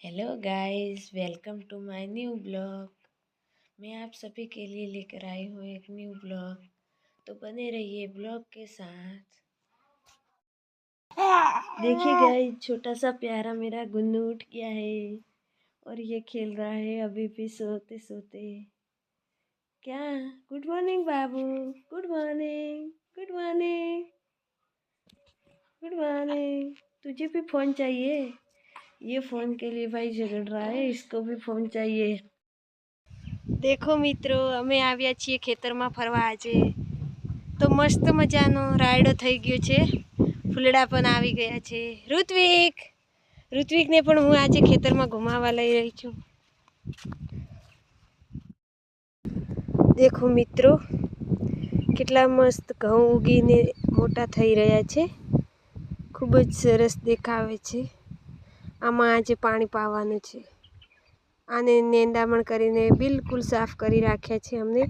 Hello guys, welcome to my new blog. मैं आप सभी के लिए लेकर आई हूँ एक न्यू ब्लॉग। तो बने रहिए ब्लॉग के साथ। देखिए गाइस, छोटा सा प्यारा मेरा गुन्नू उठ गया है और ये खेल रहा है अभी भी सोते सोते। क्या? गुड मॉर्निंग बाबू। Good morning. Good morning. Good morning. तुझे भी फ़ोन चाहिए? ये फ़ोन के लिए भाई झगड़ रहा है, इसको भी फ़ोन चाहिए। देखो મિત્રો, અમે આવ્યા છીએ ખેતરમાં ફરવા આજે। તો મસ્ત મજાનો રાયડો થઈ ગયો છે, ફૂલડા પણ આવી ગયા છે। ઋત્વિકને પણ હું આજે ખેતરમાં ઘુમાવા લઈ રહી છું। દેખો મિત્રો, કેટલા મસ્ત ઘઉં ઉગીને મોટા થઈ રહ્યા છે, ખૂબ જ સરસ દેખાવે છે। આમાં આજે પાણી પાવાનું છે। આને નેંદામણ કરીને બિલકુલ સાફ કરી રાખ્યા છે અમને।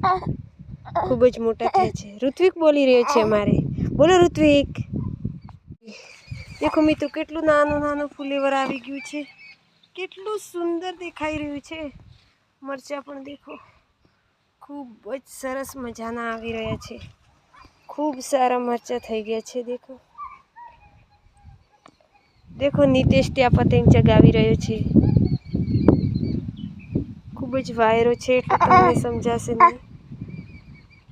ખૂબ જ મોટા થયા છે। ઋત્વિક બોલી રહ્યો છે અમારે। બોલો ઋત્વિક। દેખો મિત્રો, કેટલું નાનું નાનું ફુલેવર આવી ગયું છે, કેટલું સુંદર દેખાઈ રહ્યું છે। મરચાં પણ દેખો, ખૂબ જ સરસ મજાના આવી રહ્યા છે। ખૂબ સારા મરચાં થઈ ગયા છે। દેખો દેખો, નીતેશ ત્યાં પતંગ ચગાવી રહ્યો છે। ખૂબ જ વાયરો છે એટલે તમને સમજાશે નહીં।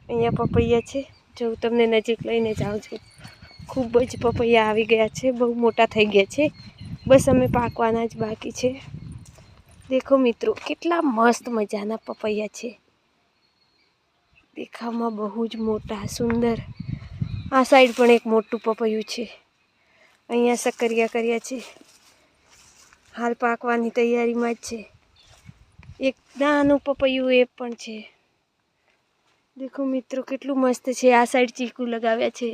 અહીંયા પપૈયા છે, જો હું તમને નજીક લઈને જાઉં છું। ખૂબ જ પપૈયા આવી ગયા છે, બહુ મોટા થઈ ગયા છે, બસ અમે પાકવાના જ બાકી છે। દેખો મિત્રો, કેટલા મસ્ત મજાના પપૈયા છે, દેખાવમાં બહુ જ મોટા સુંદર। આ સાઈડ પણ એક મોટું પપૈયું છે, અહીંયા સક્કરિયા કર્યા છે, હાલ પાકવાની તૈયારીમાં જ છે। એક નાનું પપૈયું એ પણ છે। દેખો મિત્રો, કેટલું મસ્ત છે। આ સાઈડ ચીકુ લગાવ્યા છે,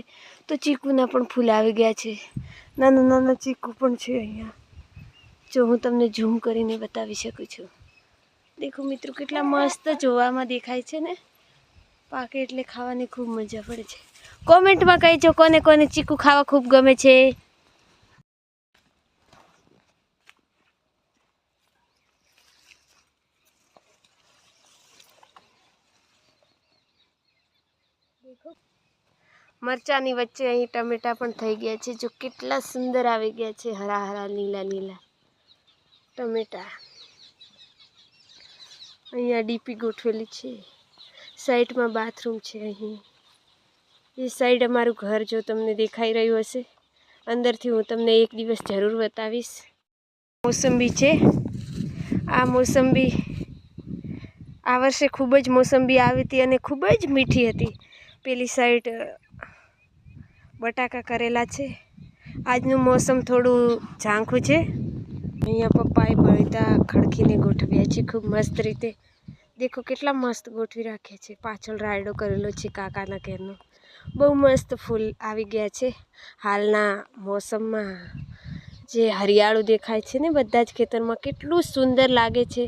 તો ચીકુના પણ ફૂલ આવી ગયા છે। નાના નાના ચીકુ પણ છે અહીંયા, જો હું તમને ઝૂમ કરીને બતાવી શકું છું। દેખો મિત્રો, કેટલા મસ્ત જોવામાં દેખાય છે ને। પાકે એટલે ખાવાની ખૂબ મજા પડે છે। કોમેન્ટમાં કહેજો કોને કોને ચીકુ ખાવા ખૂબ ગમે છે। દેખો, મરચાની વચ્ચે અહીં ટમેટા પણ થઈ ગયા છે, જો કેટલા સુંદર આવી ગયા છે, હરા હરા લીલા લીલા ટમેટા। અહીંયા ડીપી ગોઠવેલી છે, સાઈડમાં બાથરૂમ છે। અહીં એ સાઈડ અમારું ઘર જો તમને દેખાઈ રહ્યું હશે, અંદરથી હું તમને એક દિવસ જરૂર બતાવીશ। મોસંબી છે, આ મોસંબી આ વર્ષે ખૂબ જ મોસંબી આવી હતી અને ખૂબ જ મીઠી હતી। પેલી સાઈડ બટાકા કરેલા છે। આજનું મોસમ થોડું ઝાંખું છે। અહીંયા પપ્પાએ બળીતા ખડકીને ગોઠવ્યા છે ખૂબ મસ્ત રીતે। દેખો કેટલા મસ્ત ગોઠવી રાખ્યા છે। પાછળ રાયડો કરેલો છે કાકાના ઘરનો, બહુ મસ્ત ફૂલ આવી ગયા છે। હાલના મોસમમાં જે હરિયાળું દેખાય છે ને બધા જ ખેતરમાં, કેટલું સુંદર લાગે છે।